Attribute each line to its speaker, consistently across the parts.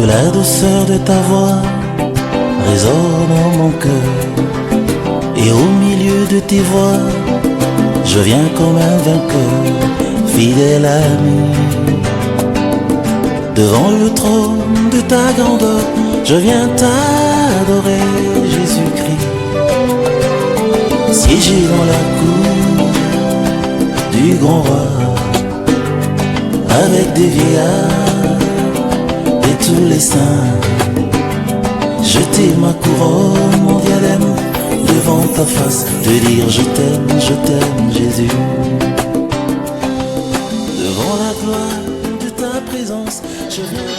Speaker 1: que la douceur de ta voix résonne en mon cœur. Et au milieu de tes voix, je viens comme un vainqueur, fidèle ami. Devant le trône de ta grandeur, je viens t'adorer, Jésus-Christ. Siégé dans la cour du grand roi, avec des vieillards et tous les saints, jeter ma couronne, mon diadème devant ta face, te dire je t'aime Jésus. Devant la gloire de ta présence, je viens.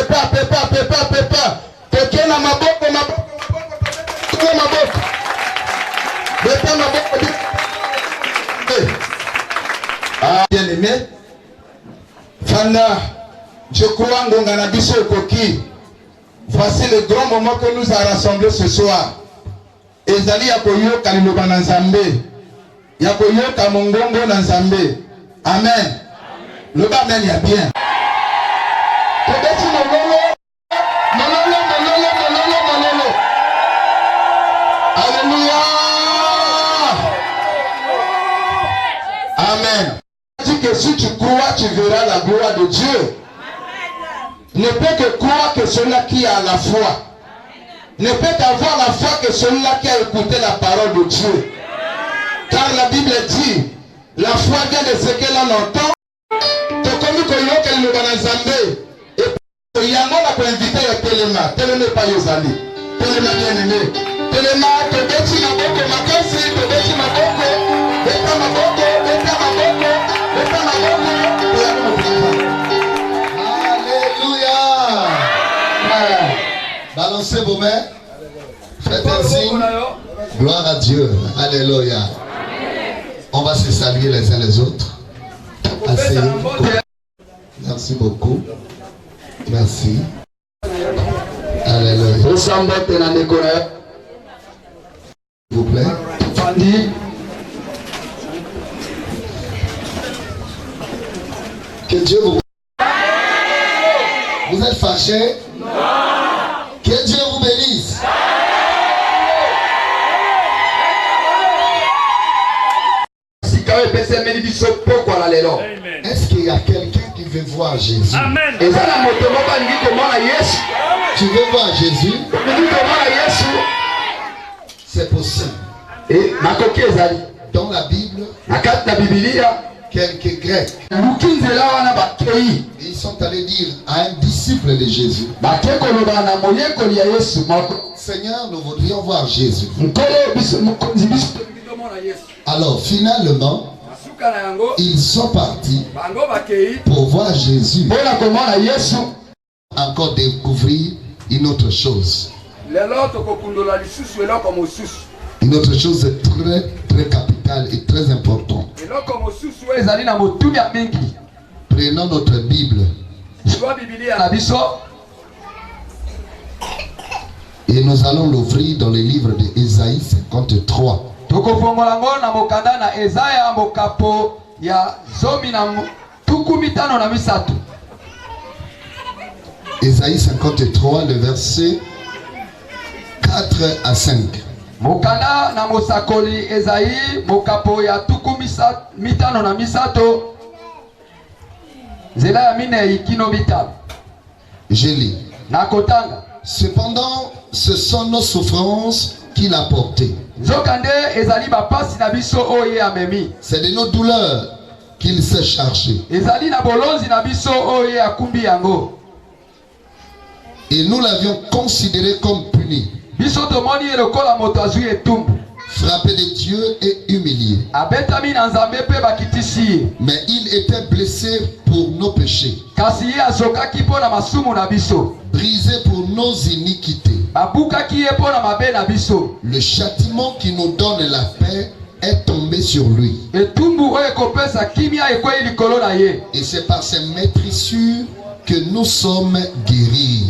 Speaker 2: pepa. Toke na maboko. Toke maboko. Pepa maboko. Bien aimé. Fanda, je crois ngonga na biso koki. Voici le grand moment que nous a rassemblés ce soir. Ezali ya koyoka liloba na Nzambe. Ya koyoka mongongo na Nzambe. Amen. Loba amen ya bien. Tobeti mololo. Alléluia. Amen. Dis que si tu crois, tu verras la gloire de Dieu. Ne peut que croire que celui-là qui a la foi. Ne peut qu'avoir la foi que celui-là qui a écouté la parole de Dieu. Car la Bible dit, la foi vient de ce que l'on entend. Tokomi koyoka liloba na Nzambe. Et yango na ko inviter ya telema. Telema pa yozali. Telema bien aimé. Telema tobeti maboko makasi, tobeti maboko. Beta maboko.
Speaker 3: Alléluia. Balancez vos mains. Faites un signe. Gloire à Dieu. Alléluia. On va se saluer les uns les autres. Asseyez-vous. Merci beaucoup. Merci. Alléluia. S'il vous plaît. Que Dieu vous... Vous êtes fâchés? Non. Que Dieu vous bénisse. Est-ce qu'il y a quelqu'un qui veut voir Jésus?
Speaker 4: Amen.
Speaker 3: Tu veux voir Jésus? C'est possible. Dans la Bible, quelques Grecs, ils sont allés dire à un disciple de Jésus, Seigneur, nous voudrions voir Jésus. Alors finalement, ils sont partis pour voir Jésus, encore découvrir une autre chose. Une autre chose très très capitale et très importante. Prenons notre Bible et nous allons l'ouvrir dans le livre d'Ésaïe 53. Ésaïe 53, le verset 4 à 5.
Speaker 5: Mokanda na mosakoli Esaïe mokapo ya tuku mitano na misato zela ya mine ikino mitano.
Speaker 3: Je lis.
Speaker 5: Nakotanga.
Speaker 3: Cependant, ce sont nos souffrances qu'il a portées.
Speaker 5: Zokande ezali bapasi na biso oye amemi.
Speaker 3: C'est de nos douleurs qu'il s'est chargé.
Speaker 5: Ezali na bolonzi na biso oye akumbi yango.
Speaker 3: Et nous l'avions considéré comme puni, frappé de Dieu et humilié. Mais il était blessé pour nos péchés, brisé pour nos iniquités. Le châtiment qui nous donne la paix est tombé sur lui. Et c'est par ses maîtrissures que nous sommes guéris.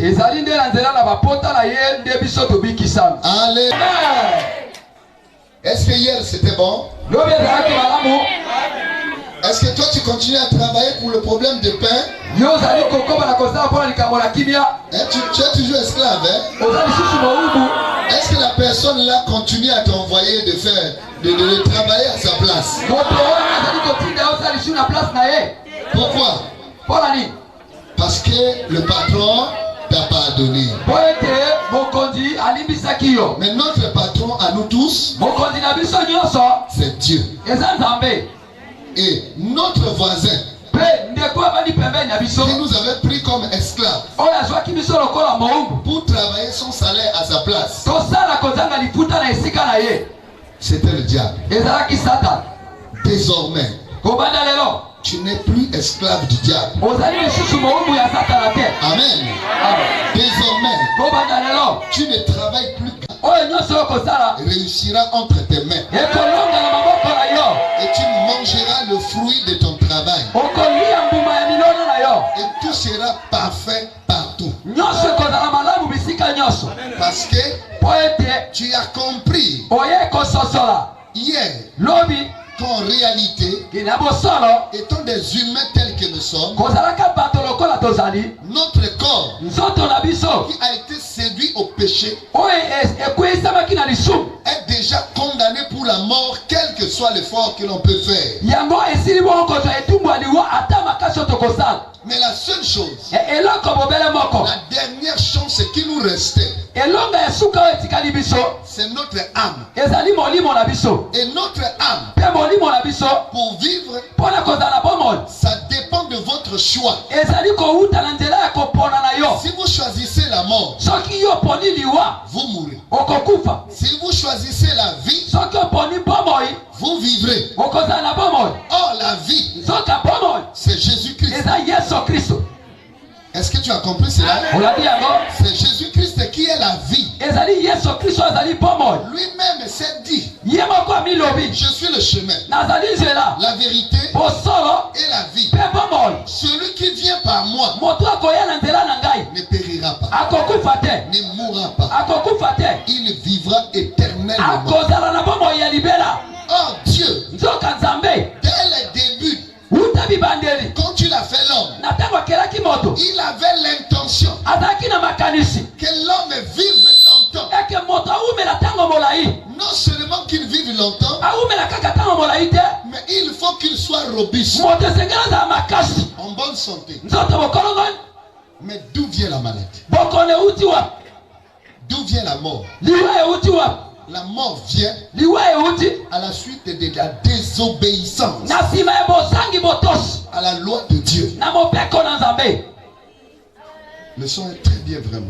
Speaker 3: Allez. Est-ce que hier c'était bon? Est-ce que toi tu continues à travailler pour le problème de pain? Tu es toujours esclave, hein? Est-ce que la personne là continue à t'envoyer de travailler à sa place? Pourquoi? Parce que le patron t'a pardonné. Mais notre patron à nous tous, c'est Dieu. Et notre voisin, qui nous avait pris comme esclaves pour travailler son salaire à sa place, c'était le diable. Désormais, tu n'es plus esclave du diable.
Speaker 5: ozali lisusu mowumbu ya satana te.
Speaker 3: Amen. Désormais,
Speaker 5: kobanda lelo
Speaker 3: tu ne travailles plus
Speaker 5: oyo nyonso okosala
Speaker 3: réussira entre tes mains.
Speaker 5: ekolonga na maboko na yo.
Speaker 3: Et tu mangeras le fruit de ton travail.
Speaker 5: okolia mbuma ya milona na yo.
Speaker 3: Et tout sera parfait partout.
Speaker 5: nyonso ekozala malamu bisika nyonso.
Speaker 3: Parce que
Speaker 5: po ete
Speaker 3: tu as compris
Speaker 5: oye kososola
Speaker 3: hier
Speaker 5: lobi
Speaker 3: qu'en réalité,
Speaker 5: kina bosolo
Speaker 3: étant des humains tels que nous sommes,
Speaker 5: kozalaka bato lokola tozali
Speaker 3: notre corps
Speaker 5: nzoto na biso
Speaker 3: qui a été séduit au péché
Speaker 5: oyo ekweyisamaki na lisumu
Speaker 3: est déjà condamné pour la mort, quel que soit l'effort que l'on peut faire.
Speaker 5: yango esili bongo kozwa etumbu ya liwa ata makasi oyo tokosala.
Speaker 3: Mais la seule chose,
Speaker 5: eloko bobele moko
Speaker 3: la dernière chance qui nous restait,
Speaker 5: elonga ya suka oyo etikali biso
Speaker 3: c'est notre âme.
Speaker 5: ezali molimo na biso.
Speaker 3: Et notre âme,
Speaker 5: mpe molimo na biso
Speaker 3: pour vivre,
Speaker 5: mpo na kozala na bomoi
Speaker 3: ça dépend de votre choix.
Speaker 5: ezali kowuta na nzela ya kopona na yo.
Speaker 3: Si vous choisissez la mort,
Speaker 5: soki yo oponi liwa
Speaker 3: vous mourrez.
Speaker 5: okokufa.
Speaker 3: Si vous choisissez la vie,
Speaker 5: soki oponi bomoi
Speaker 3: vous vivrez.
Speaker 5: okozala na bomoi.
Speaker 3: Or, la vie,
Speaker 5: nzoka bomoi
Speaker 3: c'est Jésus-Christ.
Speaker 5: eza yesu kristo.
Speaker 3: Est-ce que tu as compris cela?
Speaker 5: olandi yango
Speaker 3: C'est Jésus-Christ qui est la vie.
Speaker 5: ezali yesu kristo azali bomoi.
Speaker 3: Lui-même s'est dit,
Speaker 5: ye moko amilobi
Speaker 3: je suis le chemin,
Speaker 5: nazali nzela
Speaker 3: la vérité
Speaker 5: bosolo
Speaker 3: et la vie.
Speaker 5: mpe bomoi.
Speaker 3: Celui qui vient par moi
Speaker 5: moto akoya na nzela na ngai
Speaker 3: ne périra pas,
Speaker 5: akokufa te.
Speaker 3: ne mourra pas.
Speaker 5: akokufa te.
Speaker 3: Il vivra éternellement.
Speaker 5: akozala na bomoi ya libela.
Speaker 3: Or Dieu,
Speaker 5: nzoka nzambe
Speaker 3: dès le début,
Speaker 5: uta bibandeli
Speaker 3: quand il a fait l'homme,
Speaker 5: na ntango akelaki moto
Speaker 3: il avait l'intention
Speaker 5: azalaki na makanisi
Speaker 3: que l'homme vive longtemps.
Speaker 5: eke moto awumela ntango molai.
Speaker 3: Non seulement qu'il vive longtemps,
Speaker 5: awumela kaka ntango molai te.
Speaker 3: mais il faut qu'il soit robuste,
Speaker 5: moto esengeli azala makasi
Speaker 3: en bonne santé.
Speaker 5: nzoto bokolongoni.
Speaker 3: Mais d'où vient la maladie?
Speaker 5: bokono euti wapi?
Speaker 3: D'où vient la mort?
Speaker 5: liwa euti wapi?
Speaker 3: La mort vient
Speaker 5: liwa euti
Speaker 3: à la suite de la désobéissance
Speaker 5: na nsima ya bosangi botosi
Speaker 3: à la loi de Dieu.
Speaker 5: na mopeko na nzambe.
Speaker 3: Le son est très bien, vraiment.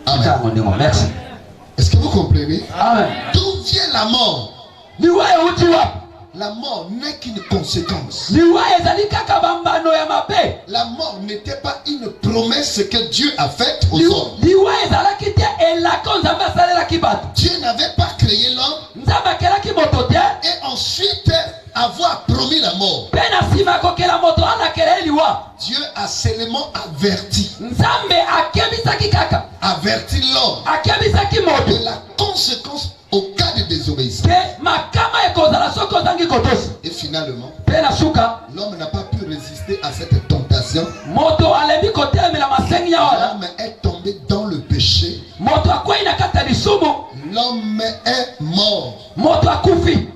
Speaker 3: Amen.
Speaker 5: Ntango ndingo, merci.
Speaker 3: Est-ce que vous comprenez?
Speaker 5: Amen.
Speaker 3: D'où vient la mort?
Speaker 5: liwa euti wapi?
Speaker 3: La mort n'est qu'une conséquence.
Speaker 5: liwa ezali kaka bambano ya mabe.
Speaker 3: La mort n'était pas une promesse que Dieu a faite aux hommes.
Speaker 5: liwa ezalaki te elako nzambe asalelaki bato.
Speaker 3: Dieu n'avait pas créé l'homme
Speaker 5: nzambe akelaki moto te
Speaker 3: et ensuite avoir promis la mort.
Speaker 5: mpe na nsima akokela moto alakela ye liwa.
Speaker 3: Dieu a seulement averti
Speaker 5: nzambe akebisaki kaka
Speaker 3: l'homme
Speaker 5: akebisaki moto
Speaker 3: de la conséquence au cas de désobéissance.
Speaker 5: ke makama ekozala soki ozangi kotosi.
Speaker 3: Et finalement,
Speaker 5: mpe na suka
Speaker 3: l'homme n'a pas pu résister à cette tentation.
Speaker 5: moto alembi kotelemela masengi ya wana.
Speaker 3: L'homme est tombé dans le péché.
Speaker 5: moto akwei na kati ya lisumu.
Speaker 3: L'homme est mort.
Speaker 5: moto akufi.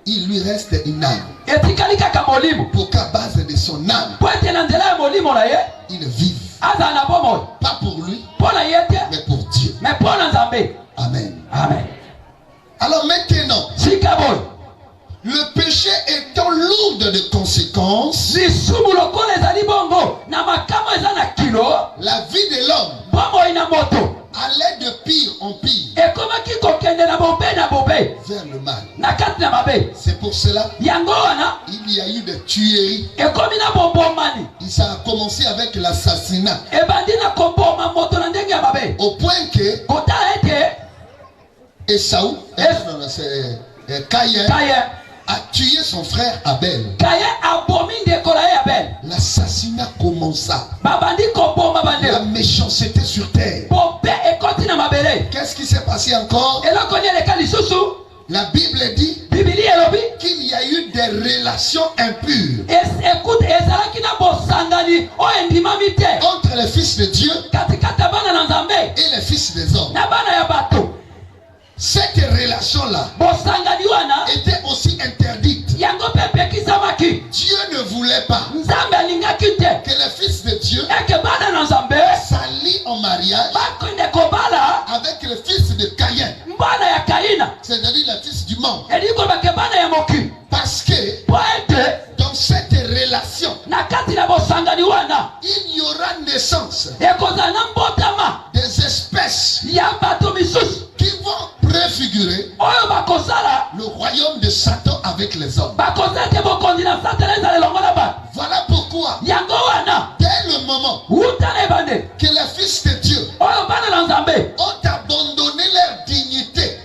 Speaker 3: Il lui reste une âme.
Speaker 5: etikali kaka molimo.
Speaker 3: Pour qu'à base de son âme,
Speaker 5: po ete na nzela ya molimo na ye
Speaker 3: il vive.
Speaker 5: azala na bomoi.
Speaker 3: Pas pour lui,
Speaker 5: mpo na ye te
Speaker 3: mais pour Dieu.
Speaker 5: me mpo na nzambe.
Speaker 3: Amen.
Speaker 5: amen.
Speaker 3: Alors maintenant,
Speaker 5: sika boy
Speaker 3: le péché étant lourd de conséquences,
Speaker 5: lisumu lokola ezali bongo na makama eza na kilo.
Speaker 3: la vie de l'homme
Speaker 5: bomoi na moto
Speaker 3: allait de pire en pire
Speaker 5: ekomaki kokende na bobe na bobe
Speaker 3: vers le mal.
Speaker 5: na kati na mabe.
Speaker 3: C'est pour cela
Speaker 5: yango wana
Speaker 3: il y a eu des tueries.
Speaker 5: ekomi na bobomani.
Speaker 3: Ça a commencé avec l'assassinat.
Speaker 5: ebandi na koboma moto na ndenge ya mabe
Speaker 3: Au point que
Speaker 5: kotala ete
Speaker 3: Esaü, Caïn,
Speaker 5: kaye
Speaker 3: a tué son frère Abel.
Speaker 5: kaye abomi ndeko na ye abel.
Speaker 3: L'assassinat commença.
Speaker 5: babandi koboma
Speaker 3: La
Speaker 5: bandeko
Speaker 3: méchanceté sur terre.
Speaker 5: bobe ekoti na mabele.
Speaker 3: Qu'est-ce qui s'est passé encore?
Speaker 5: eloko ni eleka lisusu
Speaker 3: La Bible dit
Speaker 5: bibili elobi
Speaker 3: qu'il y a eu des relations impures
Speaker 5: ekute ezalaki na bosangani oyo endimami te
Speaker 3: entre les fils de Dieu
Speaker 5: katikati ya bana na nzambe
Speaker 3: et les fils des hommes.
Speaker 5: na bana ya bato.
Speaker 3: Cette relation-là
Speaker 5: bosangani wana
Speaker 3: était aussi interdite.
Speaker 5: yango mpe epekisamaki.
Speaker 3: Dieu ne voulait pas
Speaker 5: nzambe alingaki te
Speaker 3: que les fils de Dieu
Speaker 5: eke bana na nzambe
Speaker 3: s'allient en mariage
Speaker 5: bakonde kobala
Speaker 3: avec les fils de Caïn,
Speaker 5: mbana ya kaina
Speaker 3: c'est-à-dire les fils du monde.
Speaker 5: elikolobake bana ya moki.
Speaker 3: Parce que
Speaker 5: po ete
Speaker 3: dans cette relation,
Speaker 5: na kati na bosangani wana
Speaker 3: il y aura naissance
Speaker 5: ekozala na mbotama
Speaker 3: des espèces
Speaker 5: ya bato misusu
Speaker 3: qui vont préfigurer
Speaker 5: oyo bakosala
Speaker 3: le royaume de Satan avec les hommes.
Speaker 5: bakozala te bokonzi na satana ezala
Speaker 3: que les fils de Dieu ont abandonné leur dignité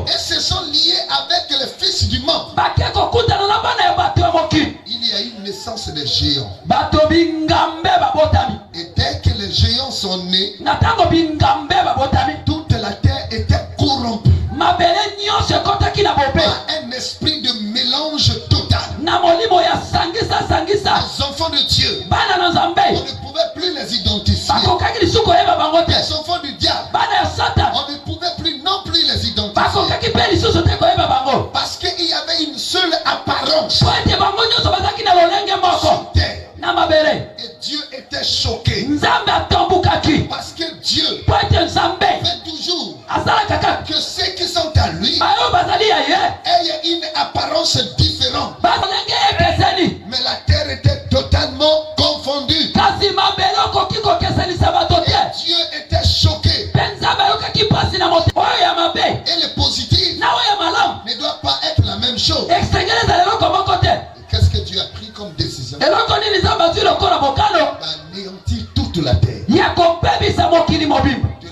Speaker 3: et se sont liés avec les fils du monde. Il y a une naissance des géants. Et dès que les géants sont nés, toute la terre était corrompue par un esprit de mélange total. Les enfants de Dieu, on ne pouvait plus les identifier. Les enfants du diable, on ne pouvait plus non plus les identifier. Parce qu'il y avait une seule apparence sur terre. Et Dieu était choqué. Parce que Dieu fait toujours que ceux qui sont à lui aient une apparence différente. Mais la terre était totalement confondue. Et Dieu était choqué. Et le positif ne doit pas être la même chose. Qu'est-ce que Dieu a pris comme décision? D'anéantir toute la terre. De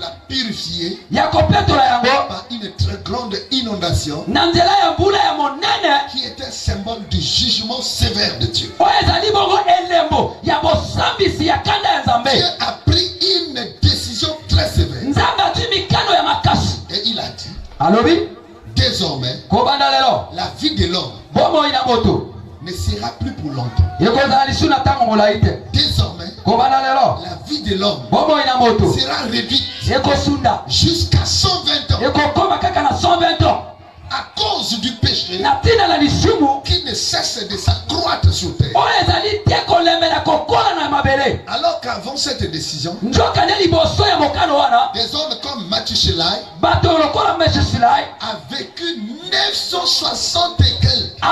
Speaker 3: la purifier par une très grande inondation qui était un symbole du jugement sévère de Dieu. Dieu a pris une décision très sévère. Et il a dit, désormais, la vie de l'homme ne sera plus pour longtemps. Désormais, la vie de l'homme sera réduite jusqu'à 120 ans. À cause du péché qui ne cesse de s'accroître sur terre. Alors qu'avant cette décision, des hommes comme Mathusalem a vécu 960 et quelques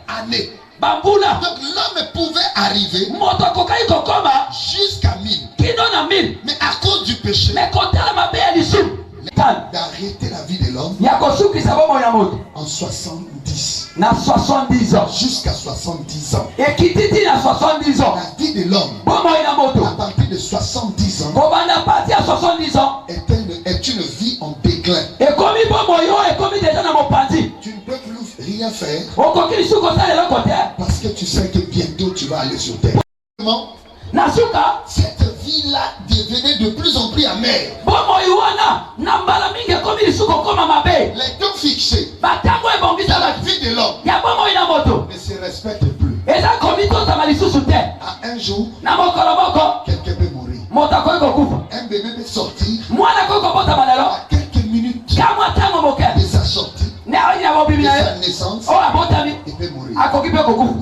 Speaker 3: années. Donc l'homme pouvait arriver jusqu'à 1000. Mais à cause du péché, d'arrêter la vie de l'homme en 70 jusqu'à 70 ans. La vie de l'homme à partir de 70 ans est une vie en déclin. Tu ne peux plus rien faire parce que tu sais que bientôt tu vas aller sur terre. Cette vie-là devenait de plus en plus amère. Les temps fixés dans la vie de l'homme ne se respectent plus. À un jour, quelqu'un peut mourir. Un bébé peut sortir à quelques minutes de sa sortie, de sa naissance, il peut mourir.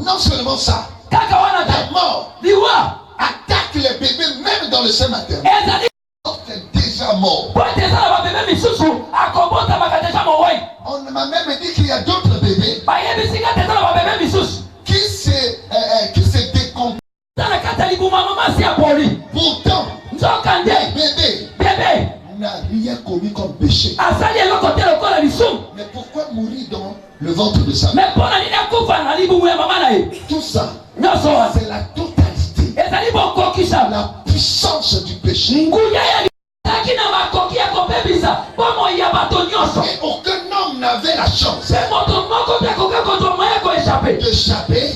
Speaker 3: Non seulement ça, la mort attaque les bébés même dans le sein maternel. C'est déjà mort. On m'a même dit qu'il y a d'autres bébés qui se décomposent. Pourtant, bébé n'a rien commis comme péché. Mais pourquoi mourir dans le ventre de sa mère? Tout ça, c'est la totalité, la puissance du péché. Et aucun homme n'avait la chance d'échapper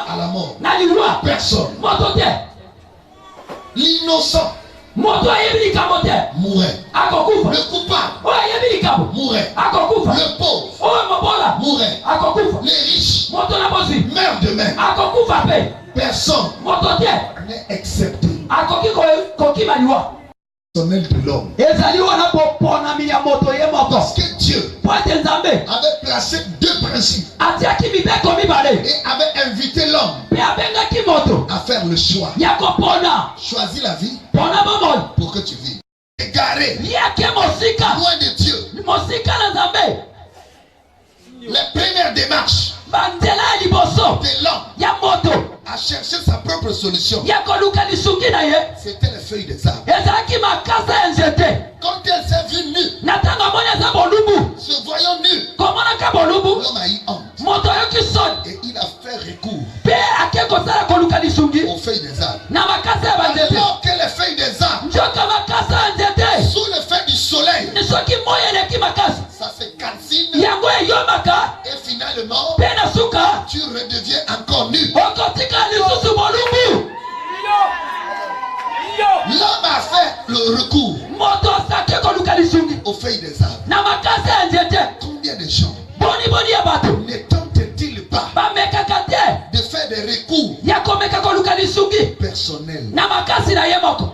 Speaker 3: à la mort. Personne. L'innocent mourait. Le coupable mourait. Le pauvre mourait. Les riches meurent de même. Personne n'est excepté. Personnel de l'homme. Parce que Dieu avait placé deux principes et avait invité l'homme à faire le choix. Choisis la vie pour que tu vives. Égaré, loin de Dieu. Les premières démarches
Speaker 5: Bandela liboso.
Speaker 3: de l'homme
Speaker 5: Ya moto.
Speaker 3: à chercher sa propre solution,
Speaker 5: Ya koluka lisungi na ye.
Speaker 3: c'était les feuilles des arbres.
Speaker 5: Ezaki makasa nzete.
Speaker 3: Quand elle s'est vue nue,
Speaker 5: Natanga mona za bolubu.
Speaker 3: se voyant nue,
Speaker 5: Komona ka bolubu.
Speaker 3: l'homme a eu honte
Speaker 5: Moto yoki son.
Speaker 3: et il a fait recours
Speaker 5: Pe akeko sala koluka lisungi.
Speaker 3: aux feuilles des arbres.
Speaker 5: Na makasa ya banzete.
Speaker 3: Alors que les feuilles des arbres,
Speaker 5: Njoka makasa nzete.
Speaker 3: sous l'effet du soleil,
Speaker 5: Nisoki moya leki makasa.
Speaker 3: ça se calcine
Speaker 5: Yango eyomaka.
Speaker 3: et finalement,
Speaker 5: Pe na suka.
Speaker 3: tu redeviens encore nu.
Speaker 5: Okotika lisusu bolubu.
Speaker 3: L'homme a fait le recours
Speaker 5: Moto sake koluka lisungi.
Speaker 3: aux feuilles des arbres.
Speaker 5: Na makasa ya nzete.
Speaker 3: Combien de gens
Speaker 5: Boni ya bato.
Speaker 3: ne tentent-ils pas
Speaker 5: Bamekaka te.
Speaker 3: de faire des recours
Speaker 5: Ya komeka koluka lisungi.
Speaker 3: personnels?
Speaker 5: Na makasi na ye moko.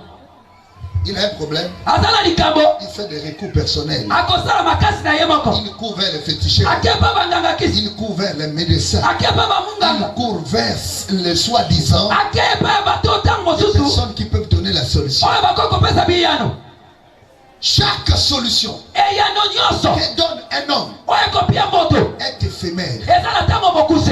Speaker 3: Il a un problème,
Speaker 5: Azala likambo.
Speaker 3: il fait des recours personnels.
Speaker 5: Akosala makasi na ye moko.
Speaker 3: Il court vers les féticheurs,
Speaker 5: Akepa banganga kisi.
Speaker 3: il court vers les médecins,
Speaker 5: Akepa
Speaker 3: il
Speaker 5: bamunganga.
Speaker 3: court vers les soi-disant
Speaker 5: Akepa bato tango mosusu.
Speaker 3: personnes qui peuvent donner la solution.
Speaker 5: Oyo bakoko pesa biyano.
Speaker 3: Chaque solution
Speaker 5: Eyano nyonso.
Speaker 3: que donne un homme
Speaker 5: Oyo kopia moto.
Speaker 3: est éphémère.
Speaker 5: Ezala tango mokuse.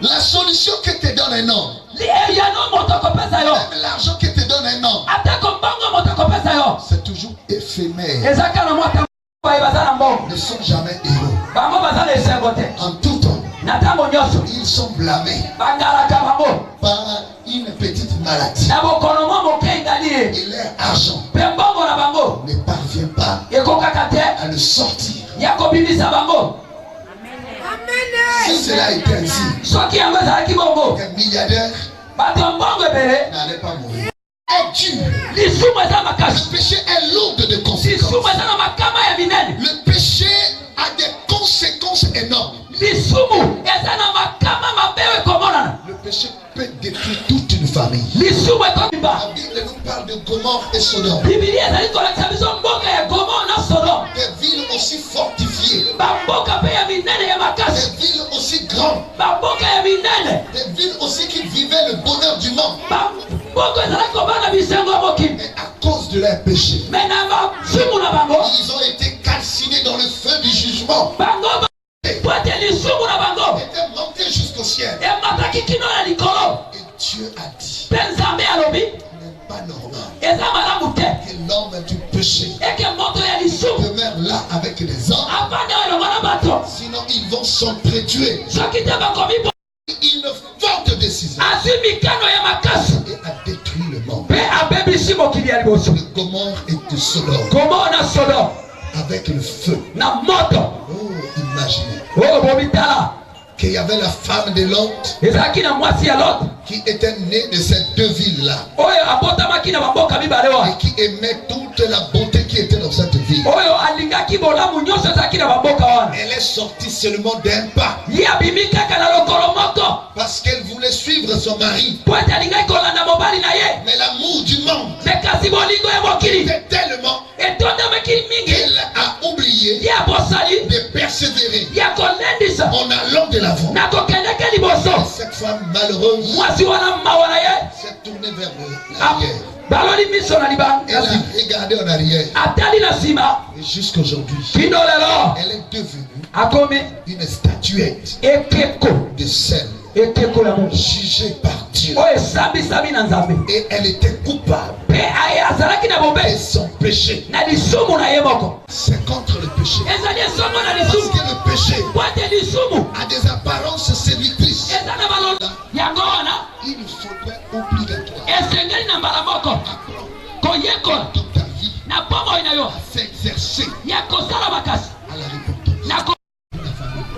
Speaker 3: La solution que te donne un homme,
Speaker 5: Li eyano moto kopesa yo.
Speaker 3: même l'argent que te donne un homme,
Speaker 5: Atako mbongo moto kopesa yo.
Speaker 3: c'est toujours éphémère.
Speaker 5: Ezaka na mwata bayi bazala mbongo.
Speaker 3: Ne sont jamais héros.
Speaker 5: Bango bazala esengo te.
Speaker 3: En tout temps,
Speaker 5: Na tango nyonso.
Speaker 3: ils sont blâmés
Speaker 5: Bangalaka bango.
Speaker 3: par une petite maladie.
Speaker 5: Na bokono mo mokengali ye.
Speaker 3: Et leur argent
Speaker 5: Pe mbongo na bango.
Speaker 3: ne parvient pas
Speaker 5: Ekokaka te.
Speaker 3: à le sortir.
Speaker 5: Ya kobimisa bango.
Speaker 3: Si cela était ainsi,
Speaker 5: Soki yango ezalaki bongo.
Speaker 3: un milliardaire
Speaker 5: Bato ya mbongo ebele.
Speaker 3: n'allait pas mourir. Est dur.
Speaker 5: Lisumu eza makasi.
Speaker 3: Le péché est lourd de conséquences.
Speaker 5: Lisumu eza na makama ya minene.
Speaker 3: Le péché a des conséquences énormes.
Speaker 5: Lisumu eza na makama mabeyo ekomonana.
Speaker 3: Le péché peut détruire toute une famille.
Speaker 5: Lisumu ekobimba.
Speaker 3: La Bible nous parle de Gomorrhe et Sodome.
Speaker 5: Bibilia ezali kolakisa biso mboka ya Gomore na Sodome.
Speaker 3: Des villes aussi fortifiées.
Speaker 5: Bamboka mpe ya minene ya makasi.
Speaker 3: Des villes aussi grandes.
Speaker 5: Bamboka ya minene.
Speaker 3: Des villes aussi qui vivaient le bonheur du monde.
Speaker 5: Bamboka ezalaki kobanga bisengo ya mokili.
Speaker 3: Mais à cause de leur péché,
Speaker 5: Me na masumu na bango.
Speaker 3: ils ont été calcinés dans le feu du jugement.
Speaker 5: Bango po ete lisumu na bango
Speaker 3: Ils étaient montés jusqu'au ciel.
Speaker 5: emataki kino na likolo.
Speaker 3: Et Dieu a dit,
Speaker 5: Mpe nzambe alobi
Speaker 3: ce n'est pas normal
Speaker 5: eza malamu te
Speaker 3: que l'homme du péché
Speaker 5: eke moto ya lisumu
Speaker 3: demeure là avec les hommes.
Speaker 5: avanda elongo na bato.
Speaker 3: Sinon, ils vont s'entretuer.
Speaker 5: Soki te bakomi bo
Speaker 3: Une forte décision
Speaker 5: azwi mikano ya makasi
Speaker 3: et a détruit le monde.
Speaker 5: mpe abebisi mokili ya liboso.
Speaker 3: De Gomorre et de Sodome
Speaker 5: Gomore na Sodome
Speaker 3: avec le feu.
Speaker 5: na moto.
Speaker 3: Oh, imaginez
Speaker 5: Oyo bomitala
Speaker 3: qu'il y avait la femme de Lot
Speaker 5: ezalaki na mwasi ya Lot
Speaker 3: qui était née de ces deux villes-là
Speaker 5: oyo abotamaki na bamboka mibale
Speaker 3: et
Speaker 5: wa.
Speaker 3: qui aimait toute la beauté qui était dans cette ville.
Speaker 5: Oyo alingaki bolamu nyonso ezalaki na bamboka wana.
Speaker 3: Elle est sortie seulement d'un pas
Speaker 5: Ye abimi kaka na lokolo moko
Speaker 3: parce qu'elle voulait suivre son mari.
Speaker 5: po ete alingaki kolanda mobali na ye.
Speaker 3: Mais l'amour du monde
Speaker 5: Me kasi bolingo ya mokili
Speaker 3: était tellement
Speaker 5: etondamaki mingi.
Speaker 3: qu'elle a oublié
Speaker 5: Ye abosali
Speaker 3: de persévérer
Speaker 5: ya kolendisa
Speaker 3: en allant de l'avant.
Speaker 5: na kokendeke liboso.
Speaker 3: Cette femme malheureuse
Speaker 5: Mwasi wana mawa na ye
Speaker 3: s'est tournée vers l'arrière.
Speaker 5: baloli miso na libanga.
Speaker 3: Elle a regardé en arrière
Speaker 5: Atali na nsima
Speaker 3: et jusqu'aujourd'hui,
Speaker 5: kino lelo
Speaker 3: elle est devenue
Speaker 5: akomi
Speaker 3: une statuette
Speaker 5: ekeko
Speaker 3: de sel
Speaker 5: ekeko ya moto
Speaker 3: jugée par Dieu.
Speaker 5: oyo esambisami na nzambe.
Speaker 3: Et elle était coupable
Speaker 5: Mpe azalaki na
Speaker 3: de
Speaker 5: bobe
Speaker 3: son péché.
Speaker 5: na lisumu na ye moko.
Speaker 3: C'est contre le péché.
Speaker 5: Ezali esongo na
Speaker 3: Parce
Speaker 5: lisumu
Speaker 3: que le péché
Speaker 5: po ete lisumu
Speaker 3: a des apparences séductrices.
Speaker 5: eza na balolo yango wana
Speaker 3: Il faudrait obligatoire
Speaker 5: esengeli na mbala moko koyekola
Speaker 3: dans ta vie
Speaker 5: na bomoi na yo
Speaker 3: à s'exercer
Speaker 5: ya kosala makasi
Speaker 3: à la repentance.
Speaker 5: na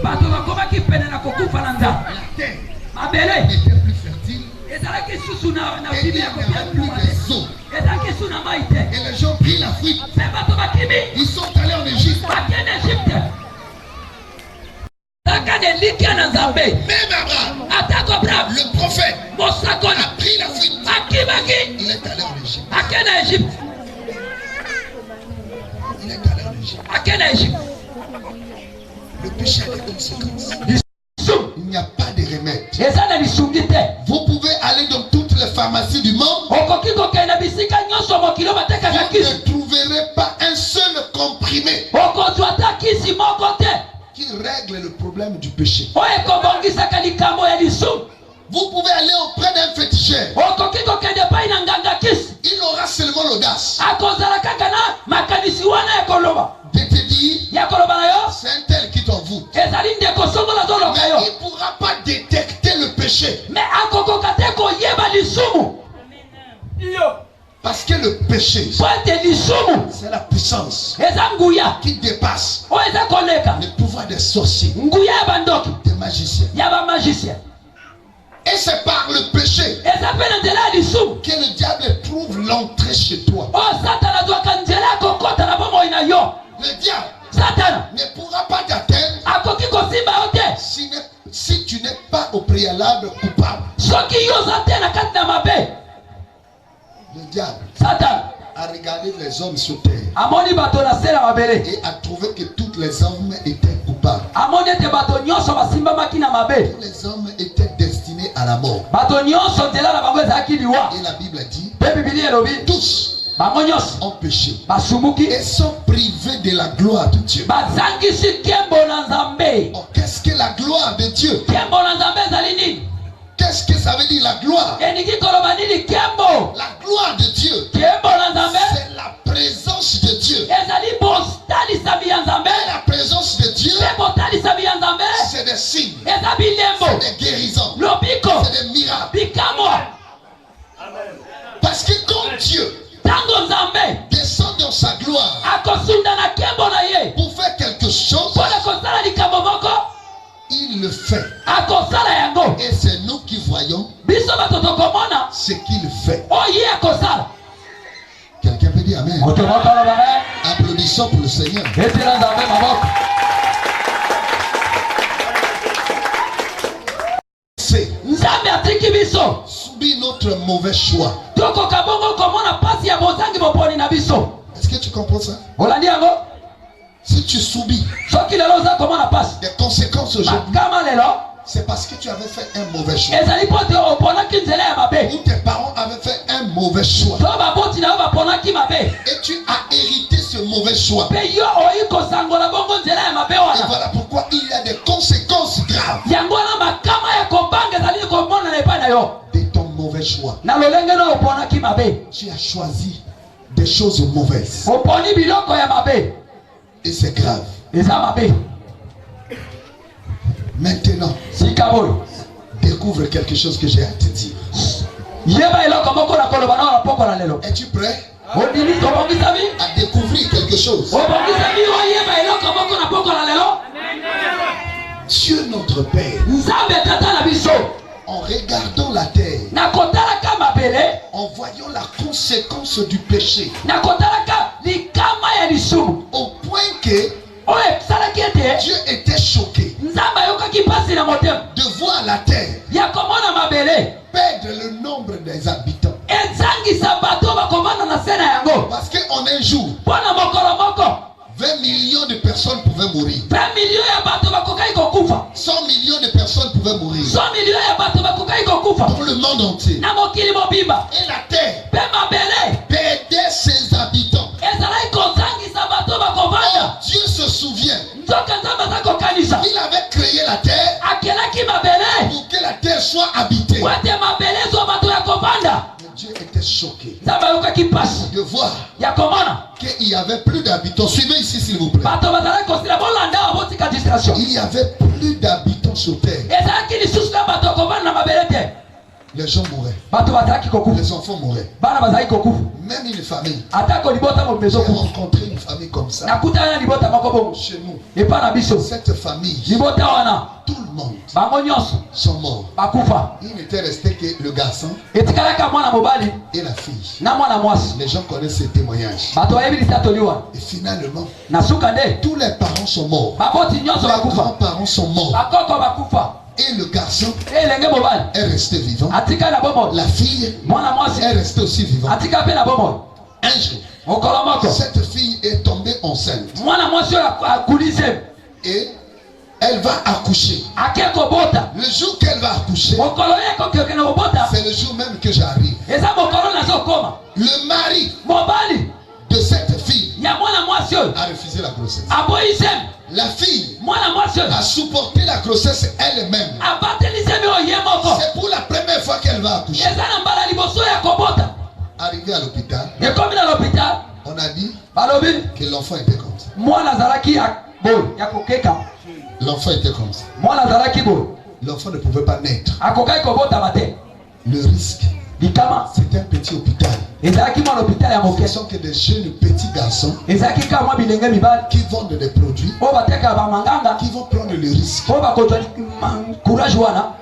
Speaker 5: bato bakomaki pene na kokufa na nzambe.
Speaker 3: La terre
Speaker 5: Mabele
Speaker 3: n'était plus fertile
Speaker 5: ezalaki susu na
Speaker 3: et il
Speaker 5: bibi
Speaker 3: n'y
Speaker 5: ya
Speaker 3: avait
Speaker 5: kopia
Speaker 3: plus
Speaker 5: biluma
Speaker 3: des eaux.
Speaker 5: te ezalaki su na mai te.
Speaker 3: Et les gens prirent la fuite.
Speaker 5: Mpe bato bakimi
Speaker 3: Ils sont allés en Égypte.
Speaker 5: bakende Egypte taka na elikia na nzambe.
Speaker 3: Même Abraham,
Speaker 5: Atako Abraham
Speaker 3: le prophète,
Speaker 5: mosakoli
Speaker 3: a pris la fuite.
Speaker 5: akimaki
Speaker 3: Il est allé en Égypte.
Speaker 5: ake na Egypte
Speaker 3: Il est allé en Égypte.
Speaker 5: ake na Egypte.
Speaker 3: Le péché a des conséquences.
Speaker 5: Lisumu
Speaker 3: Il n'y a pas de remède.
Speaker 5: eza na lisungi te.
Speaker 3: Vous pouvez aller dans toutes les pharmacies du monde.
Speaker 5: Okoki kokenda bisika nyonso mokili
Speaker 3: Vous
Speaker 5: batekaka kisi
Speaker 3: ne trouverez pas un seul comprimé
Speaker 5: okozwa ata
Speaker 3: règle le problème du péché. Vous pouvez aller auprès d'un féticheur. Il aura seulement l'audace de te dire c'est un tel qui t'envoûte. Mais il ne pourra pas détecter le péché. Parce que le péché, c'est la puissance qui dépasse le pouvoir des sorciers, des magiciens. Et c'est par le péché que le diable trouve l'entrée chez toi. Le diable ne pourra pas t'atteindre si tu n'es pas au préalable coupable. Le diable a regardé les hommes sur terre et a trouvé que tous les hommes étaient coupables. Tous les hommes étaient destinés à la mort. Et la Bible dit, tous ont péché et sont privés de la gloire de Dieu. Oh, qu'est-ce que la gloire de Dieu? Qu'est-ce que ça veut dire la gloire? La gloire de Dieu, c'est la présence de Dieu. Et la présence de Dieu, c'est des signes, c'est des guérisons, c'est des miracles. Parce que quand Dieu descend dans sa gloire pour faire quelque chose, il le fait. Et c'est nous qui voyons ce qu'il fait. Quelqu'un peut dire amen. Applaudissons pour le Seigneur. C'est subir notre mauvais choix. Est-ce que tu comprends ça? Si tu subis des conséquences aujourd'hui, c'est parce que tu avais fait un mauvais choix. Ou tes parents avaient fait un mauvais choix. Et tu as hérité ce mauvais choix. Et voilà pourquoi il y a des conséquences graves de ton mauvais choix. Tu as choisi des choses mauvaises. Et c'est grave. Maintenant, découvre quelque chose que j'ai à te dire. Es-tu prêt à découvrir quelque chose? Dieu notre Père, en regardant la terre, en voyant la conséquence du péché, au point que Dieu était choqué de voir la terre perdre le nombre des habitants. Parce qu'en un jour, 20 millions de personnes pouvaient mourir. 100 millions de personnes pouvaient mourir. Dans le monde entier. Et la terre perdait ses habitants. Oh, Dieu se souvient. Il avait créé la terre pour que la terre soit habitée. Mais Dieu était choqué de voir qu'il n'y avait plus d'habitants. Suivez ici s'il vous plaît. Il n'y avait plus d'habitants sur terre. Les gens mouraient. Les enfants mouraient. Même une famille. J'ai rencontré une famille comme ça. Chez nous. Cette famille, tout le monde sont morts. Il n'était resté que le garçon et la fille. Les gens connaissent ces témoignages. Et finalement, tous les parents sont morts. Les grands-parents sont morts. Et le garçon est resté vivant. La fille est restée aussi vivante. Un jour, cette fille est tombée enceinte. Et elle va accoucher. Le jour qu'elle va accoucher, c'est le jour même que j'arrive. Le mari de cette fille a refusé la grossesse. La fille
Speaker 5: mwana mwasi
Speaker 3: a supporté la grossesse elle-même.
Speaker 5: abatelisemi oye moko
Speaker 3: C'est pour la première fois qu'elle va accoucher.
Speaker 5: eza na mbala liboso ya kobota
Speaker 3: Arrivé à l'hôpital,
Speaker 5: ekomi na l'hôpital
Speaker 3: on a dit
Speaker 5: balobi
Speaker 3: que l'enfant était comme ça.
Speaker 5: mwana azalaki ya boye ya kokeka
Speaker 3: L'enfant était comme ça.
Speaker 5: mwana azalaki boye
Speaker 3: L'enfant ne pouvait pas naître.
Speaker 5: akokaki kobotama te
Speaker 3: Le risque,
Speaker 5: likama
Speaker 3: c'était un petit hôpital.
Speaker 5: ezalaki mwa l'hôpital ya moke
Speaker 3: Ce sont que des jeunes petits garçons
Speaker 5: ezalaki kaka mwa bilenge mibali
Speaker 3: qui vendent des produits,
Speaker 5: oyo batekaka bamanganga
Speaker 3: qui vont prendre le risque.
Speaker 5: oyo bakozwa courage wana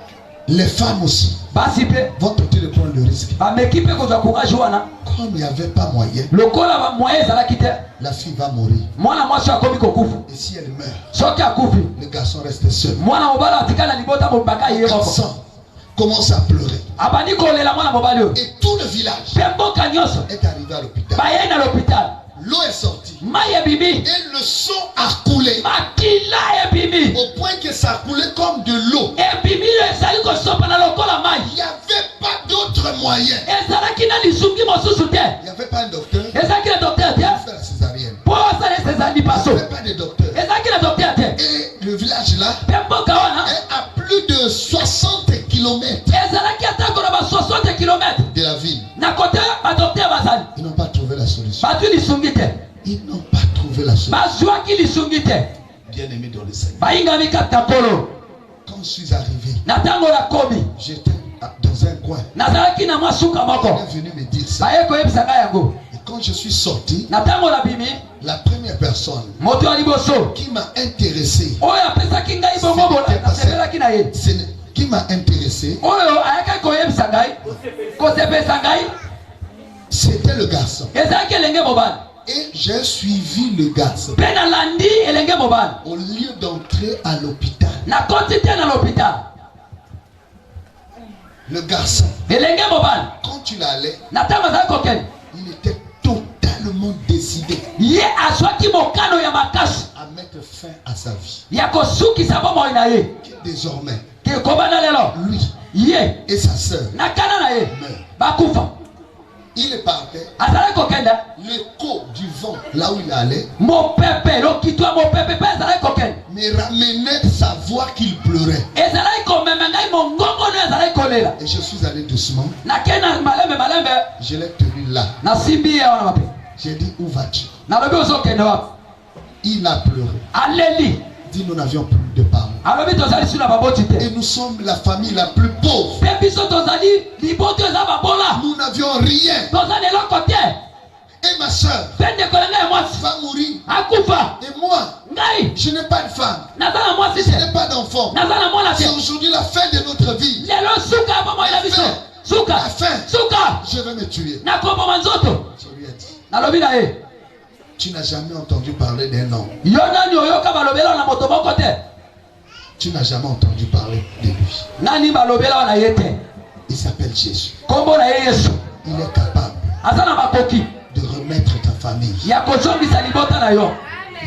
Speaker 3: Les femmes aussi
Speaker 5: basi mpe
Speaker 3: vont tenter de prendre le risque.
Speaker 5: bameki mpe kozwa courage wana
Speaker 3: Comme il n'y avait pas moyen,
Speaker 5: lokola bamoyen ezalaki te
Speaker 3: la fille va mourir.
Speaker 5: mwana mwasi oyo akomi kokufa
Speaker 3: Et si elle meurt,
Speaker 5: soki akufi
Speaker 3: le garçon reste seul.
Speaker 5: mwana mobali atikali na libota mobaka ye moko
Speaker 3: Garçon commence à pleurer.
Speaker 5: abandi kolela mwana mobali oyo
Speaker 3: Et tout le village
Speaker 5: mpe mboka nyonso
Speaker 3: est arrivé à l'hôpital.
Speaker 5: bayei na l'hôpital
Speaker 3: L'eau est sortie.
Speaker 5: mai ebimi
Speaker 3: Et le sang a coulé.
Speaker 5: makila ebimi
Speaker 3: Au point que ça coulait comme de l'eau.
Speaker 5: ebimi oyo ezali kosopana lokola mai
Speaker 3: Il n'y avait pas d'autre moyen.
Speaker 5: ezalaki na lisungi mosusu te
Speaker 3: Il n'y avait pas un docteur pour
Speaker 5: ezalaki na docteur te
Speaker 3: faire la césarienne.
Speaker 5: mpo osala esezali
Speaker 3: Il n'y
Speaker 5: lipaso
Speaker 3: avait pas de docteur.
Speaker 5: ezalaki na docteur te
Speaker 3: Et le village là
Speaker 5: mpe mboka wana
Speaker 3: est à plus de 60 km
Speaker 5: ezalaki atako na ba 60 km
Speaker 3: de la ville.
Speaker 5: na kote badokter bazali
Speaker 3: Ils n'ont pas trouvé la solution.
Speaker 5: bazwi lisungi te
Speaker 3: Ils n'ont pas trouvé la solution.
Speaker 5: bazwaki lisungi te
Speaker 3: Bien-aimé dans le Seigneur.
Speaker 5: bayingami kati na polo
Speaker 3: Quand je suis arrivé,
Speaker 5: na ntango nakomi
Speaker 3: j'étais dans un coin.
Speaker 5: nazalaki na mwa suka moko
Speaker 3: On est venu me dire ça.
Speaker 5: baye koyebisa ngai yango
Speaker 3: Et quand je suis sorti,
Speaker 5: na ntango nabimi
Speaker 3: la première personne
Speaker 5: moto ya liboso
Speaker 3: qui m'a intéressé,
Speaker 5: oyo apesaki ngai bongo bona nasepelaki na ye
Speaker 3: qui m'a intéressé,
Speaker 5: oyo ayakaki koyebisa ngai kosepelisa ngai
Speaker 3: c'était le garçon.
Speaker 5: ezalaki elenge mobali
Speaker 3: Et j'ai suivi le garçon.
Speaker 5: mpe nalandi elenge mobali
Speaker 3: Au lieu d'entrer à l'hôpital,
Speaker 5: nakoti te na l'hôpital
Speaker 3: le garçon,
Speaker 5: elenge mobali
Speaker 3: quand il allait,
Speaker 5: na ntango azalaki kokende
Speaker 3: il était totalement décidé
Speaker 5: ye azwaki mokano ya makasi
Speaker 3: à mettre fin à sa vie.
Speaker 5: ya kosukisa bomoi na ye
Speaker 3: Désormais,
Speaker 5: ke kobanda lelo
Speaker 3: lui
Speaker 5: ye
Speaker 3: et sa sœur,
Speaker 5: na kana na ye bakufa
Speaker 3: il partait,
Speaker 5: azalaki kokenda
Speaker 3: l'écho du vent, là où il allait,
Speaker 5: mopepe lokito ya mopepe mpe ezalaki kokende
Speaker 3: me ramenait sa voix qu'il pleurait.
Speaker 5: ezalaki komema ngai mongongo no ezalaki kolela
Speaker 3: Et je suis allé doucement,
Speaker 5: nakei na malembe malembe
Speaker 3: je l'ai tenu là.
Speaker 5: nasimbi ye wana mape
Speaker 3: J'ai dit, où vas-tu?
Speaker 5: nalobi ozokende wapi
Speaker 3: Il a pleuré.
Speaker 5: aleli
Speaker 3: Il dit, nous n'avions plus de parents.
Speaker 5: alobi tozali su na baboti te
Speaker 3: Et nous sommes la famille la plus pauvre.
Speaker 5: mpe biso tozali liboto eza babola
Speaker 3: Nous n'avions rien.
Speaker 5: tozali eloko te
Speaker 3: Et ma soeur
Speaker 5: mpe ndeko na ngai ya mwasi
Speaker 3: va mourir.
Speaker 5: akufa
Speaker 3: Et moi,
Speaker 5: ngai
Speaker 3: je n'ai pas de femme.
Speaker 5: naza na mwasi
Speaker 3: Je
Speaker 5: te
Speaker 3: n'ai pas d'enfant.
Speaker 5: naza na mwana te
Speaker 3: C'est aujourd'hui la fin de notre vie.
Speaker 5: lelo suka ya bomoi na biso suka
Speaker 3: La fin.
Speaker 5: suka
Speaker 3: Je vais me tuer.
Speaker 5: nakoboma nzoto
Speaker 3: Je lui ai dit,
Speaker 5: nalobi na ye
Speaker 3: tu n'as jamais entendu parler d'un homme.
Speaker 5: yo nani oyoka balobela na moto moko te
Speaker 3: Tu n'as jamais entendu parler de lui.
Speaker 5: nani balobela wana ye te
Speaker 3: Il s'appelle Jésus.
Speaker 5: kombo na ye yesu
Speaker 3: Il est capable
Speaker 5: aza na makoki
Speaker 3: de remettre ta famille.
Speaker 5: ya kozongisa libota na yo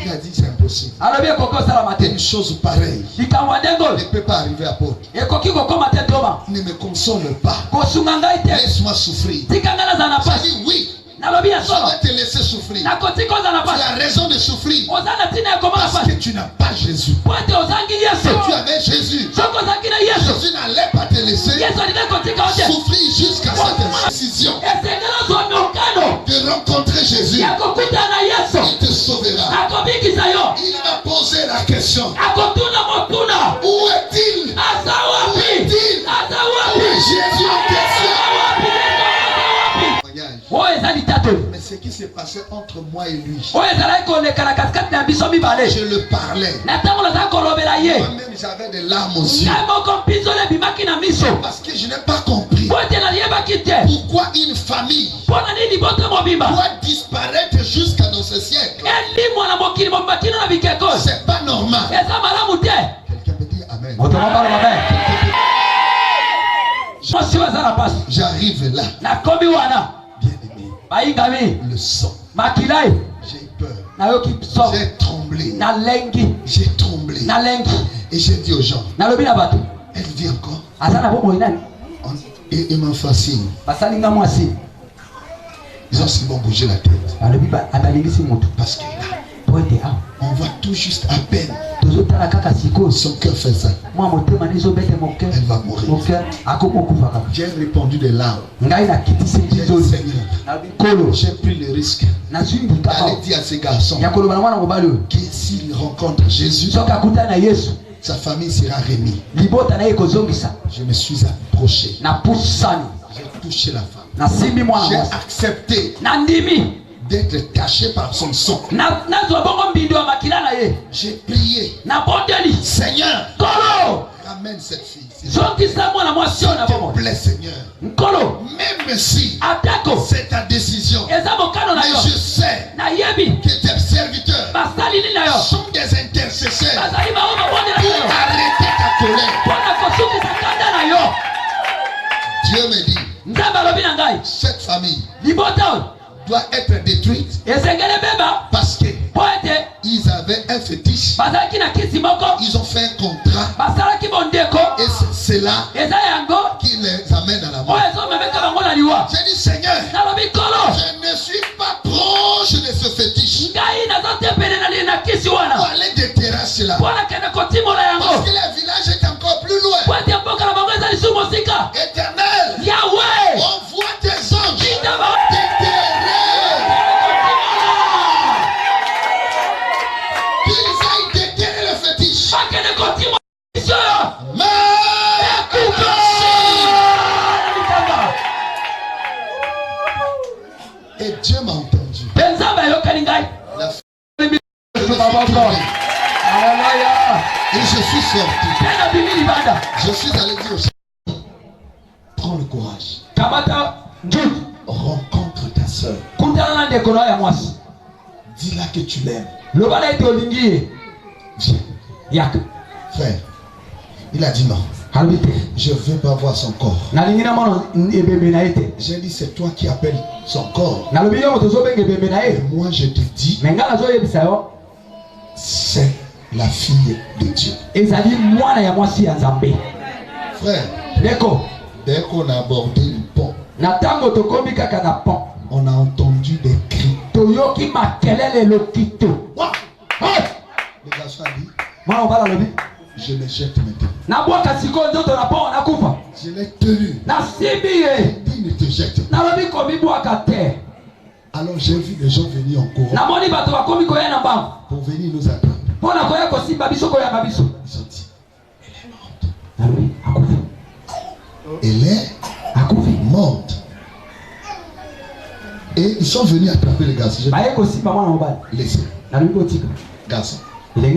Speaker 3: Il a dit c'est impossible.
Speaker 5: alobi ekoki osalama te
Speaker 3: Une chose pareille
Speaker 5: likambo ya ndenge oyo
Speaker 3: ne peut pas arriver à porte.
Speaker 5: ekoki kokóma te toma
Speaker 3: Ne me console pas.
Speaker 5: kosunga ngai te
Speaker 3: Laisse-moi souffrir.
Speaker 5: tika ngai nazala na
Speaker 3: J'ai
Speaker 5: pasi
Speaker 3: dit oui,
Speaker 5: nalobi ya
Speaker 3: je
Speaker 5: solo
Speaker 3: vais te laisser souffrir.
Speaker 5: nakotika oza na
Speaker 3: Tu
Speaker 5: pasi
Speaker 3: as raison de souffrir
Speaker 5: oza na ntina ya komona
Speaker 3: parce que
Speaker 5: pasi
Speaker 3: tu n'as pas Jésus.
Speaker 5: po ete ozangi yesu
Speaker 3: Si tu avais Jésus,
Speaker 5: soki ozangi na yesu
Speaker 3: Jésus n'allait pas te laisser
Speaker 5: yesu alingai kotika o te
Speaker 3: souffrir jusqu'à cette décision
Speaker 5: esengeli ozwa mokano
Speaker 3: de rencontrer Jésus.
Speaker 5: ya kokutana na yesu
Speaker 3: Il te sauvera.
Speaker 5: akobikisa yo
Speaker 3: Il m'a posé la question.
Speaker 5: akotuna motuna
Speaker 3: Où est-il?
Speaker 5: aza
Speaker 3: Où
Speaker 5: wapi
Speaker 3: est-il?
Speaker 5: aza
Speaker 3: Où
Speaker 5: wapi
Speaker 3: est Jésus en question?
Speaker 5: aza wapi
Speaker 3: Témoignage.
Speaker 5: oyo eza litatu
Speaker 3: Mais ce qui s'est passé entre moi et lui,
Speaker 5: oyo ezalaki koleka na katikati na biso mibale
Speaker 3: je le parlais.
Speaker 5: na ntango nazalaki kolobela ye
Speaker 3: Moi-même, j'avais des larmes aux yeux.
Speaker 5: ngai moko mpinzoli ebimaki na miso
Speaker 3: Parce que je n'ai pas compris
Speaker 5: po ete nayebaki te
Speaker 3: pourquoi une famille
Speaker 5: mpo na nini libota mobimba
Speaker 3: doit disparaître jusqu'à dans ce siècle.
Speaker 5: elimwa na mokili mobimba kino na bikeko
Speaker 3: C'est pas normal.
Speaker 5: eza malamu te
Speaker 3: Quelqu'un peut dire Amen.
Speaker 5: moto mobalo mabe mwasi oyo aza na pasi
Speaker 3: J'arrive là,
Speaker 5: nakomi wana
Speaker 3: bien aimé.
Speaker 5: bayingami
Speaker 3: Le sang.
Speaker 5: makilai
Speaker 3: J'ai eu peur.
Speaker 5: nayoki so
Speaker 3: J'ai tremblé.
Speaker 5: nalengi
Speaker 3: J'ai tremblé.
Speaker 5: nalengi
Speaker 3: Et j'ai dit aux gens,
Speaker 5: nalobi na bato
Speaker 3: elle vit encore.
Speaker 5: aza na bomoi nani
Speaker 3: Et ils m'ont fait signe.
Speaker 5: basali nga mwasi
Speaker 3: Ils ont seulement bougé la tête.
Speaker 5: balobi atalingisi motu
Speaker 3: Parce que là,
Speaker 5: po
Speaker 3: On voit tout juste à peine. Son cœur fait ça. Elle va mourir. J'ai répondu des larmes. J'ai dit, Seigneur, j'ai pris le risque d'aller dire à ces garçons que s'ils rencontrent Jésus, sa famille sera remise. Je me suis approché. J'ai touché la femme. J'ai accepté d'être caché par son sang. J'ai prié. Seigneur, ramène cette fille. S'il te plaît, Seigneur. Même si c'est ta décision, mais je sais que tes serviteurs sont des intercesseurs pour arrêter ta colère. Dieu me dit, cette famille doit être détruite parce que ils avaient un fétiche. Ils ont fait un contrat et c'est cela qui les amène à la mort. J'ai dit, Seigneur, je ne suis pas proche de ce fétiche pour aller déterrer cela parce que le village est encore plus loin. Éternel, envoie tes anges déterrer. Et Dieu m'a entendu. Et je suis sorti. Je suis allé dire au Seigneur, prends le courage. Rencontre ta soeur. Dis-la que tu l'aimes. Viens. Frère, il a dit non. Je ne veux pas voir son corps. J'ai dit, c'est toi qui appelles son corps. Et moi, je te dis, c'est la fille de Dieu. Frère, dès qu'on a abordé le pont, on a entendu des cris. Le garçon a dit, je le jette maintenant. Je l'ai tenu. Il ne te jette pas. Alors j'ai vu les gens venir en courant pour venir nous attendre. Ils ont dit, elle est morte. Et ils sont venus attraper le garçon. Laissez. Garçon. Elle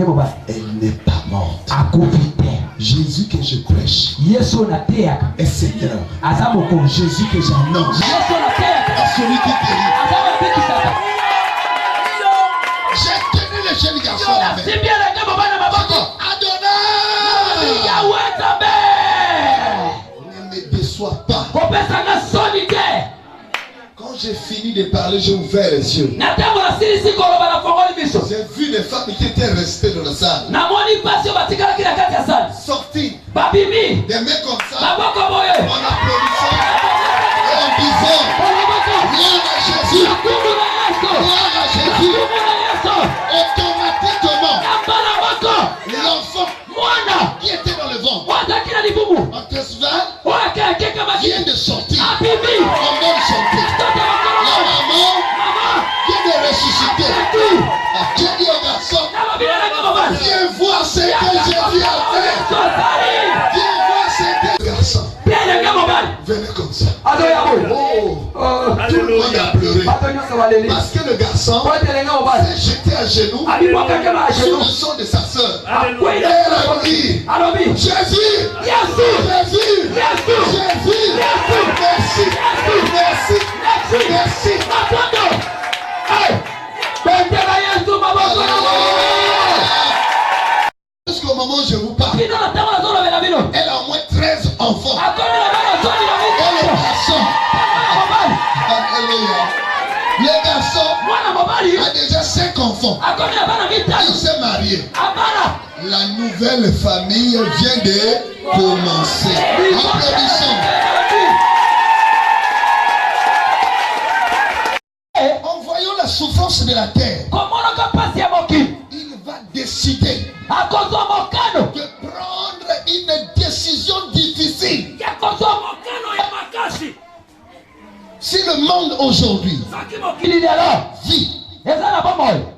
Speaker 3: n'est pas morte. Jésus que je prêche est Seigneur. Jésus que j'annonce est celui qui guérit. J'ai tenu le jeune garçon à la main. Adonai, ne me déçois pas. Quand j'ai fini de parler, j'ai ouvert les yeux. J'ai vu les femmes qui étaient restées dans la salle sortir des mains comme ça en applaudissant et en disant gloire à Jésus, gloire à Jésus. Automatiquement l'enfant qui était dans le ventre en Tesla vient de sortir en bonne santé. La maman vient de ressusciter. J'ai dit au garçon, viens voir ce que Jésus a fait. Viens voir ce que garçon. Venez comme ça. Tout le monde a pleuré parce que le garçon s'est jeté à genoux sous le sang de sa soeur. Elle a dit, Jésus, Jésus, Jésus, merci, merci, merci. Jusqu'au moment où je vous parle, elle a au moins 13 enfants. Le garçon a déjà 5 enfants. Il s'est marié. La nouvelle famille vient de commencer. Applaudissons. En voyant la souffrance de la terre, Si le monde aujourd'hui vit,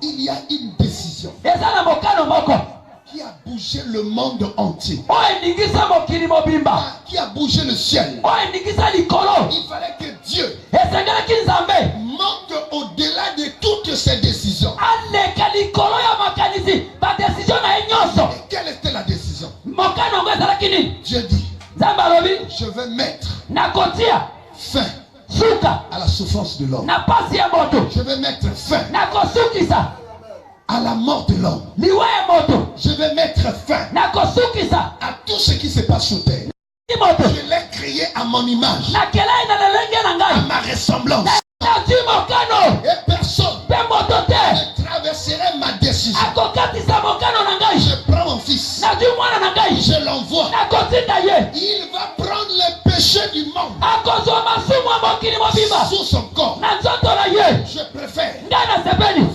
Speaker 3: il y a une décision qui a bougé le monde entier, qui a bougé le ciel. Il fallait que Dieu monte au-delà de toutes ces décisions. Et quelle était la décision? Dieu dit, je vais mettre fin à la souffrance de l'homme. Je vais mettre fin à la mort de l'homme. Je vais mettre fin à tout ce qui se passe sur terre. Je l'ai créé à mon image, à ma ressemblance. Et personne ne traverserait ma décision. Je prends mon fils, je l'envoie. Il va prendre les péchés du monde sous son corps. Je préfère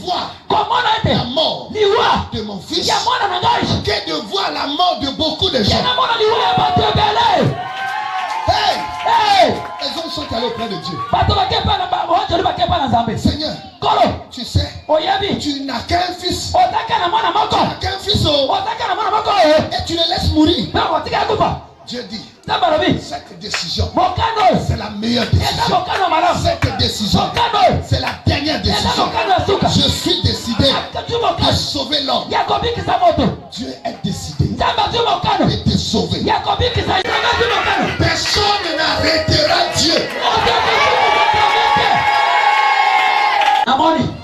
Speaker 3: voir la mort de mon fils que de voir la mort de beaucoup de gens. Hey! Les hommes sont allés auprès de Dieu. Seigneur, tu sais, tu n'as qu'un fils. Tu n'as qu'un fils. Et tu le laisses mourir. Dieu dit, cette décision, c'est la meilleure décision. Cette décision, c'est la dernière décision. Je suis décidé de sauver l'homme. Dieu est décidé de te sauver. Personne n'arrêtera Dieu.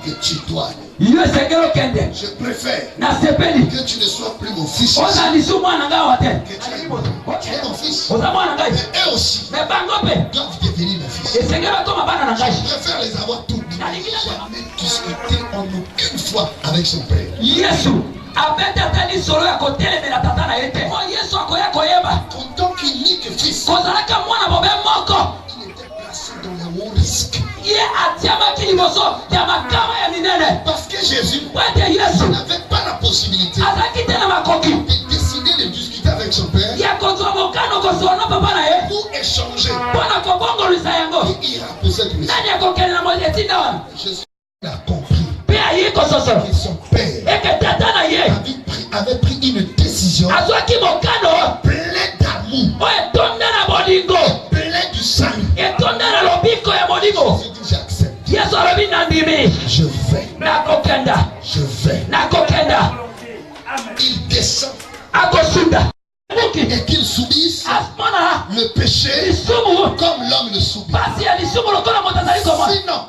Speaker 3: Que tu dois. Je préfère que tu ne sois plus mon fils. Que tu es mon fils. Et eux aussi doivent devenir mes fils. Je préfère les avoir tous. Jamais discuté en aucune fois avec son père. En tant qu'unique fils, il était placé dans le haut risque. Parce que Jésus n'avait pas la possibilité de décider de discuter avec son père pour échanger. Il ira poser Jésus a compris que son père avait pris une décision pleine d'amour, pleine du sang. Jésus dit, j'accepte. Je vais. Il descend et qu'il subisse le péché comme l'homme le subit. Sinon,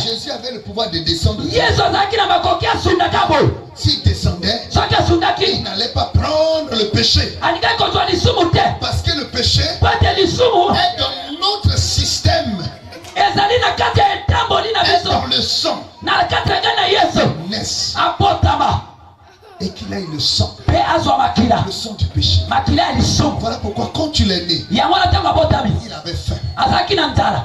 Speaker 3: Jésus avait le pouvoir de descendre. S'il descendait, il n'allait pas prendre le péché. Parce que le péché est dans notre système. Est dans le sang. Naissent. Et qu'il aille le sang. Le sang du péché. Voilà pourquoi quand tu l'es né, il avait faim.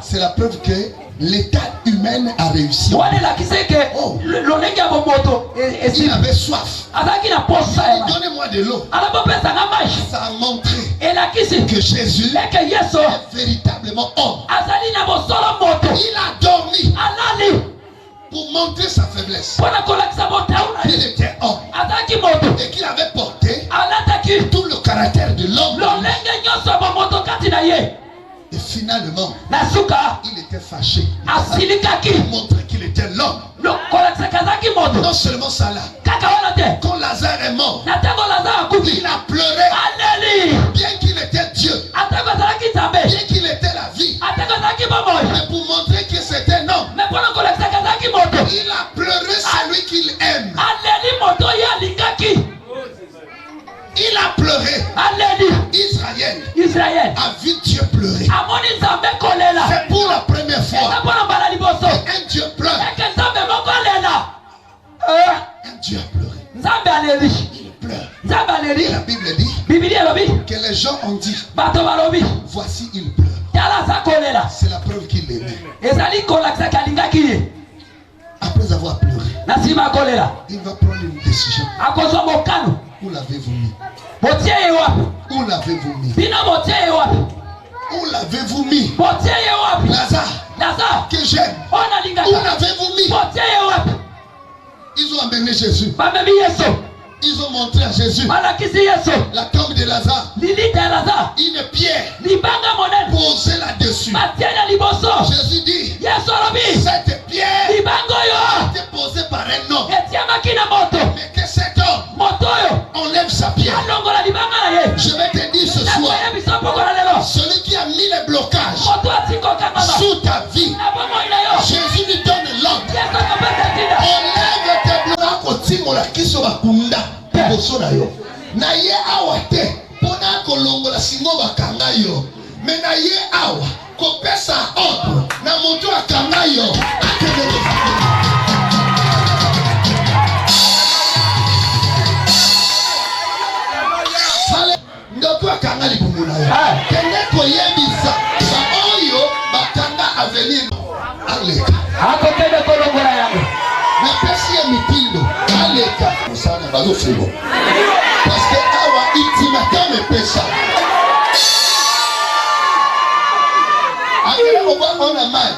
Speaker 3: C'est la preuve que l'état humain a réussi. Il avait soif. Donnez-moi de l'eau. Ça a montré que Jésus est véritablement homme. Il a dormi pour montrer sa faiblesse. Il était homme et qu'il avait porté tout le caractère de l'homme. Et finalement, il était fâché pour montrer qu'il était l'homme. Non seulement ça là, quand Lazare est mort, il a pleuré. Bien qu'il était Dieu, bien qu'il était la vie, mais pour montrer que c'était un homme, il a pleuré celui qu'il aime. Il a pleuré. Israël a vu Dieu pleurer. C'est pour la première fois. Un Dieu pleure. Un Dieu a pleuré. Il pleure. Et la Bible dit que les gens ont dit, voici il pleure. C'est la preuve qu'il l'aimait. Après avoir pleuré, il va prendre une décision. Où l'avez-vous mis? Où l'avez-vous mis? Où l'avez-vous mis?
Speaker 5: Lazare
Speaker 3: que j'aime. Où l'avez-vous mis? Ils ont amené Jésus. Ils ont montré à Jésus la tombe de Lazare. Une pierre posée là-dessus. Jésus dit, cette pierre a été posée par un homme. Mais que cet homme enlève sa pierre. Je vais te dire ce soir, celui qui a mis les blocages sous ta vie, Jésus lui donne l'ordre. Enlève tes blocages. Na ye awa te pona kolongola singo bakanga yo. Me na ye awa kopesa ordre na moto akanga yo. Sale ndoko akanga libumu na yo. Kende koyebisa ba oyo bakanga avenir aleka.
Speaker 5: Akokende kolongola yango.
Speaker 3: Na pesi ya mitindo aleka musana bazo fumo. Parce que awa itimaka me pesa. Agora on a mal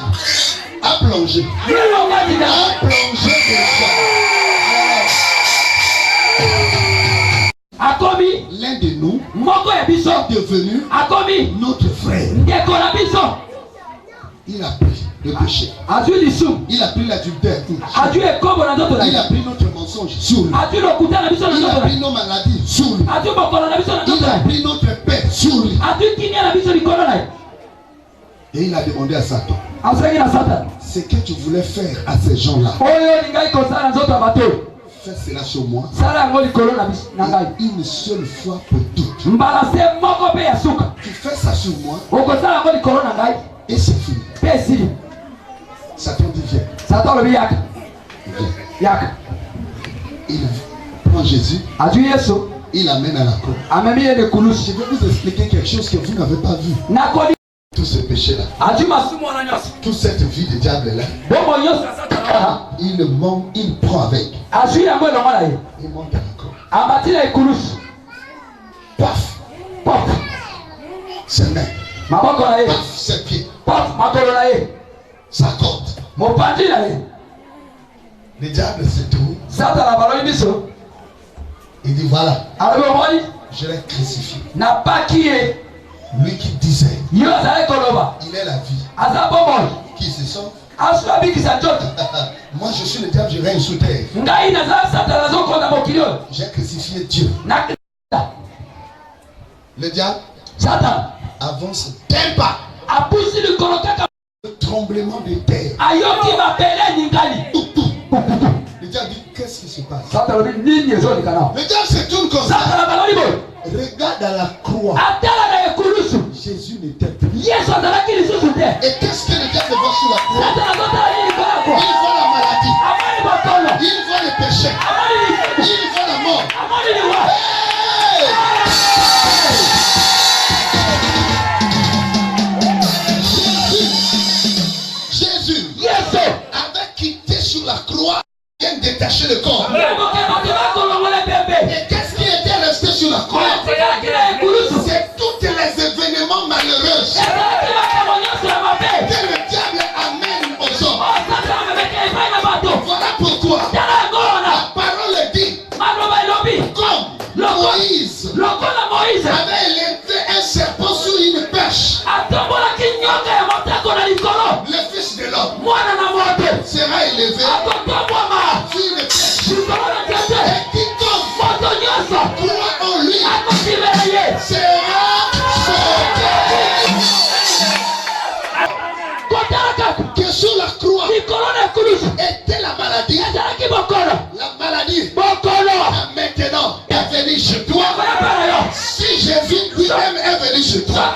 Speaker 3: à plonger. À plonger déjà.
Speaker 5: Akomi
Speaker 3: l'un de nous
Speaker 5: est
Speaker 3: devenu notre frère. Il a pris le péché. Il a pris l'adultère. Il a pris notre mensonge sur lui. Il a pris nos maladies sur lui. Il a pris notre paix sur lui. Et il a demandé à Satan, ce que tu voulais faire à ces gens-là, fais cela sur moi une seule fois pour toutes. Tu fais ça sur moi et c'est fini. Satan dit viens. Il prend Jésus. Il l'amène à la croix. Je vais vous expliquer quelque chose que vous n'avez pas vu. Tout ce péché-là, toute cette vie de diable-là, il monte, il prend avec. Il monte à la croix. Paf, paf, ses mains, paf, ses pieds, sa corde. Le diable se tourne. Il dit voilà, je l'ai crucifié. Lui qui disait, il est la vie. Qui se sauve? Moi je suis le diable, je règne sous terre. J'ai crucifié Dieu. Le diable avance d'un pas. Le tremblement de terre. Le diable dit, qu'est-ce qui se passe? Le diable se tourne comme ça. Regarde à la croix. Jésus n'était plus. Et qu'est-ce que le diable voit sur la croix? Il voit la maladie. Il voit le péché. Il voit la mort. Jésus avait quitté sur la croix. Il vient détacher le corps. Et qu'est-ce qui était resté sur la croix? C'est tous les événements malheureux que le diable amène aux hommes. Voilà pourquoi la parole dit, comme Moïse avait élevé un serpent sur une perche, le fils de l'homme sera élevé sur une perche. Et quiconque croit en lui sera sauvé. Que sur la croix était la maladie. La maladie maintenant est venue chez toi. Si Jésus lui-même est venu chez toi,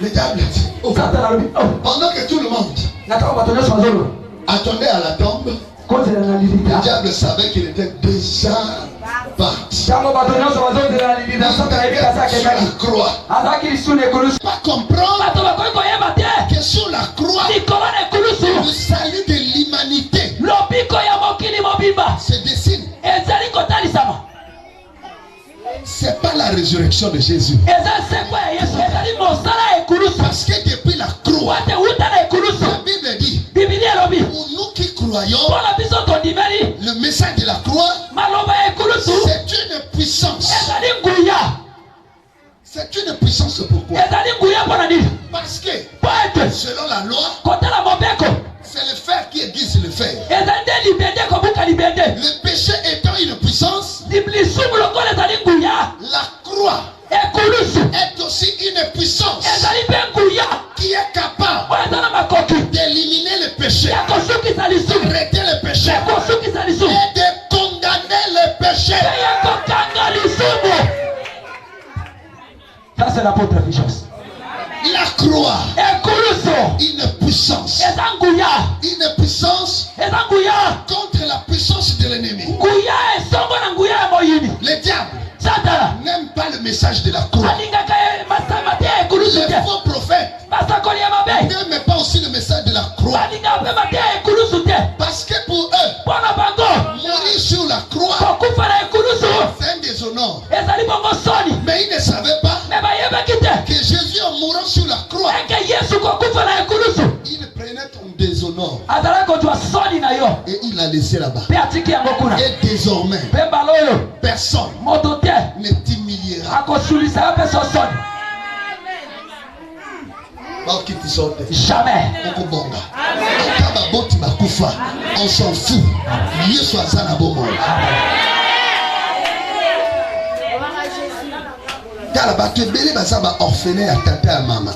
Speaker 3: le diable dit, pendant que tout le monde attendait à la tombe, le diable savait qu'il était déjà parti. Sur la croix. Pas comprendre que sur la croix, le salut de l'humanité se dessine. c'est pas la résurrection de Jésus. Parce que depuis la croix, la Bible dit, pour nous qui croyons, le message de la croix, c'est une puissance. C'est une puissance pourquoi? Parce que selon la loi, c'est le fer qui aiguise le fer. Le péché étant une puissance, la croix est aussi une puissance qui est capable d'éliminer le péché, d'arrêter le péché et de condamner le péché.
Speaker 5: Ça c'est l'apôtre Efficience.
Speaker 3: La croix, une puissance contre la puissance de l'ennemi. Le diable n'aime pas le message de la croix. Les faux prophètes n'aiment pas aussi le message de la croix. Parce que pour eux, mourir sur la croix, c'est un déshonneur. Mais ils ne savaient pas que Jésus, en mourant sur la croix, il prenait ton déshonneur et il l'a laissé là-bas. Et désormais, personne ne t'humiliera.
Speaker 5: Jamais.
Speaker 3: On s'en fout. Car tu es belé bazaba orphelin à tata et maman.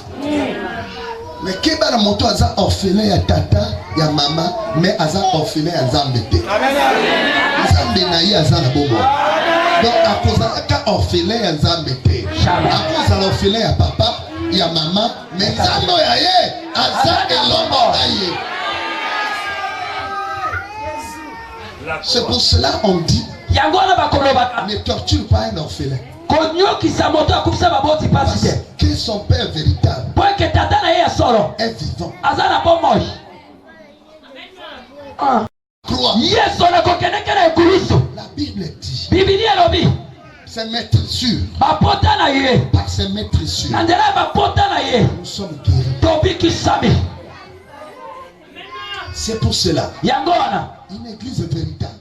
Speaker 3: Mais keba na moto aza orphelin à tata ya maman, mais aza orphelin à zambete. Zambe na yi aza na bomo. Donc à cause ka orphelin à zambete. À cause à l'orphelin à papa, ya maman, mais zando ya ye aza elombo aye. C'est pour cela on dit ne torture pas un orphelin. Parce que son père véritable est vivant. Croix. La Bible dit c'est mettre sûr. Par ses mettre sûr. Nous sommes guéris. C'est pour cela une église véritable